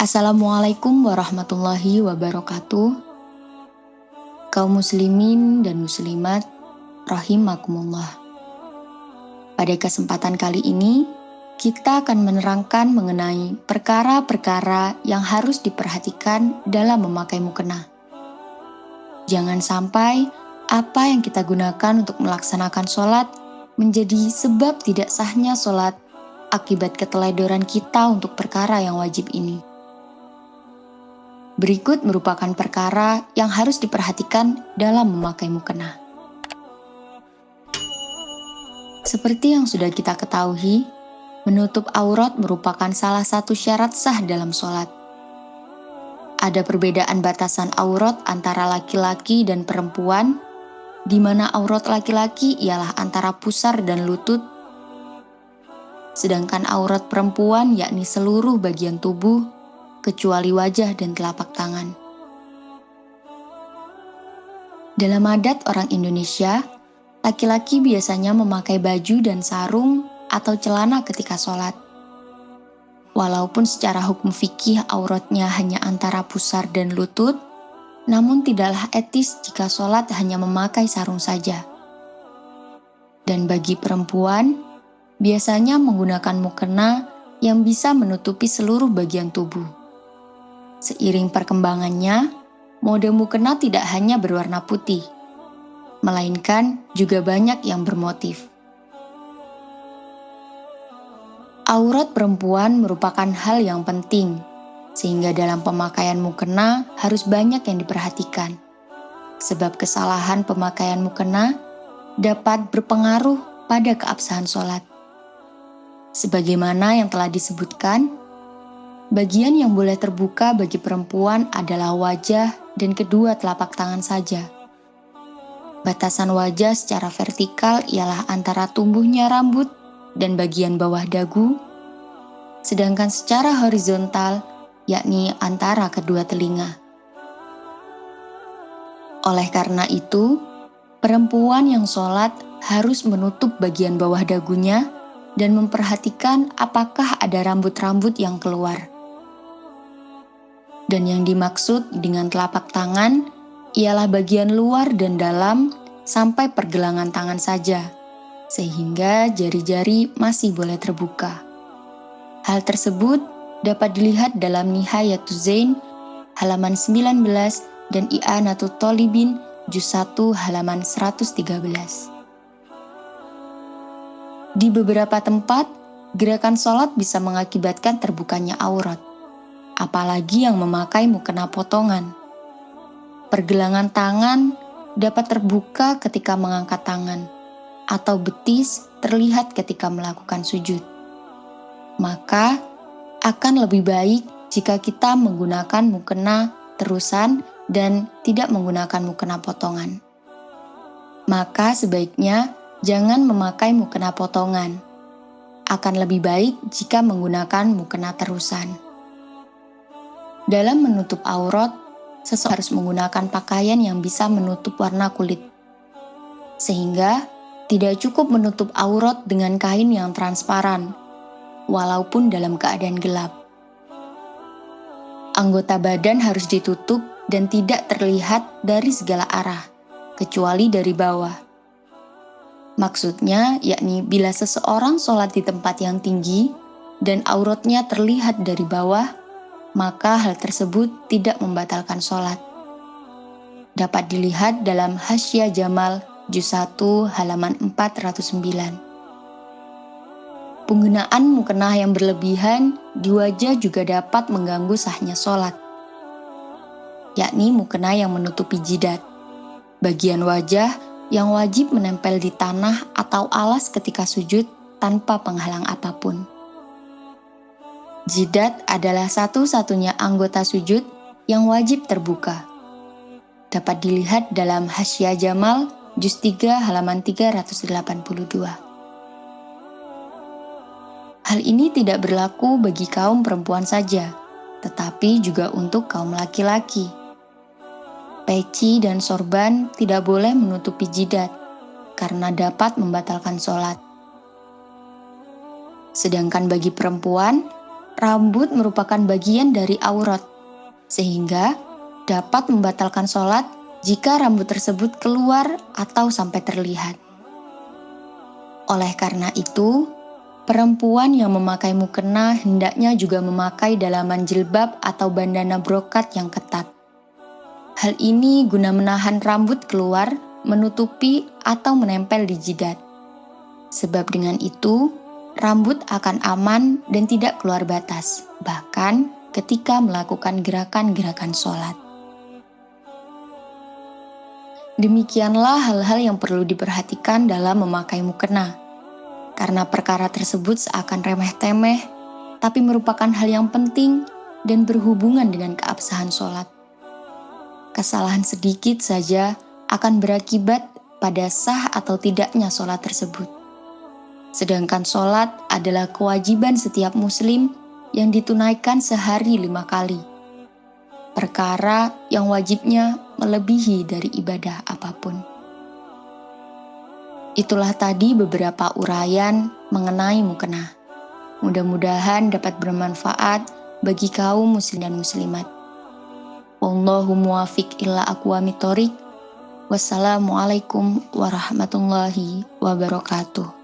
Assalamualaikum warahmatullahi wabarakatuh. Kaum muslimin dan muslimat, rahimakumullah. Pada kesempatan kali ini, kita akan menerangkan mengenai perkara-perkara yang harus diperhatikan dalam memakai mukena. Jangan sampai apa yang kita gunakan untuk melaksanakan sholat menjadi sebab tidak sahnya sholat akibat keteledoran kita untuk perkara yang wajib ini. Berikut merupakan perkara yang harus diperhatikan dalam memakai mukena. Seperti yang sudah kita ketahui, menutup aurat merupakan salah satu syarat sah dalam sholat. Ada perbedaan batasan aurat antara laki-laki dan perempuan, di mana aurat laki-laki ialah antara pusar dan lutut, sedangkan aurat perempuan yakni seluruh bagian tubuh, kecuali wajah dan telapak tangan. Dalam adat orang Indonesia, laki-laki biasanya memakai baju dan sarung atau celana ketika sholat. Walaupun secara hukum fikih auratnya hanya antara pusar dan lutut, namun tidaklah etis jika sholat hanya memakai sarung saja. Dan bagi perempuan, biasanya menggunakan mukena yang bisa menutupi seluruh bagian tubuh. Seiring perkembangannya, mode mukena tidak hanya berwarna putih, melainkan juga banyak yang bermotif. Aurat perempuan merupakan hal yang penting, sehingga dalam pemakaian mukena harus banyak yang diperhatikan. Sebab kesalahan pemakaian mukena dapat berpengaruh pada keabsahan sholat. Sebagaimana yang telah disebutkan, bagian yang boleh terbuka bagi perempuan adalah wajah dan kedua telapak tangan saja. Batasan wajah secara vertikal ialah antara tumbuhnya rambut dan bagian bawah dagu, sedangkan secara horizontal yakni antara kedua telinga. Oleh karena itu, perempuan yang sholat harus menutup bagian bawah dagunya dan memperhatikan apakah ada rambut-rambut yang keluar. Dan yang dimaksud dengan telapak tangan ialah bagian luar dan dalam sampai pergelangan tangan saja, sehingga jari-jari masih boleh terbuka. Hal tersebut dapat dilihat dalam Nihayatuz Zain halaman 19 dan I'anatul Thalibin juz 1 halaman 113. Di beberapa tempat, gerakan sholat bisa mengakibatkan terbukanya aurat, apalagi yang memakai mukena potongan. Pergelangan tangan dapat terbuka ketika mengangkat tangan, atau betis terlihat ketika melakukan sujud. Maka, akan lebih baik jika kita menggunakan mukena terusan dan tidak menggunakan mukena potongan. Maka sebaiknya jangan memakai mukena potongan. Akan lebih baik jika menggunakan mukena terusan. Dalam menutup aurat, seseorang harus menggunakan pakaian yang bisa menutup warna kulit. Sehingga tidak cukup menutup aurat dengan kain yang transparan, walaupun dalam keadaan gelap. Anggota badan harus ditutup dan tidak terlihat dari segala arah, kecuali dari bawah. Maksudnya yakni bila seseorang sholat di tempat yang tinggi dan auratnya terlihat dari bawah, maka hal tersebut tidak membatalkan sholat. Dapat dilihat dalam Hasyiah Jamal juz 1 halaman 409. Penggunaan mukena yang berlebihan di wajah juga dapat mengganggu sahnya sholat, yakni mukena yang menutupi jidat, bagian wajah yang wajib menempel di tanah atau alas ketika sujud tanpa penghalang apapun. Jidat adalah satu-satunya anggota sujud yang wajib terbuka. Dapat dilihat dalam Hasyiah Jamal juz 3 halaman 382. Hal ini tidak berlaku bagi kaum perempuan saja, tetapi juga untuk kaum laki-laki. Peci dan sorban tidak boleh menutupi jidat karena dapat membatalkan sholat. Sedangkan bagi perempuan, rambut merupakan bagian dari aurat, sehingga dapat membatalkan sholat jika rambut tersebut keluar atau sampai terlihat. Oleh karena itu, perempuan yang memakai mukena hendaknya juga memakai dalaman jilbab atau bandana brokat yang ketat. Hal ini guna menahan rambut keluar, menutupi atau menempel di jidat. Sebab dengan itu, rambut akan aman dan tidak keluar batas, bahkan ketika melakukan gerakan-gerakan sholat. Demikianlah hal-hal yang perlu diperhatikan dalam memakai mukena. Karena perkara tersebut seakan remeh-temeh, tapi merupakan hal yang penting dan berhubungan dengan keabsahan sholat. Kesalahan sedikit saja akan berakibat pada sah atau tidaknya sholat tersebut. Sedangkan sholat adalah kewajiban setiap muslim yang ditunaikan sehari 5 kali. Perkara yang wajibnya melebihi dari ibadah apapun. Itulah tadi beberapa uraian mengenai mukena. Mudah-mudahan dapat bermanfaat bagi kaum muslim dan muslimat. Wallahu muwafiq ila aqwamit thoriq. Wassalamualaikum warahmatullahi wabarakatuh.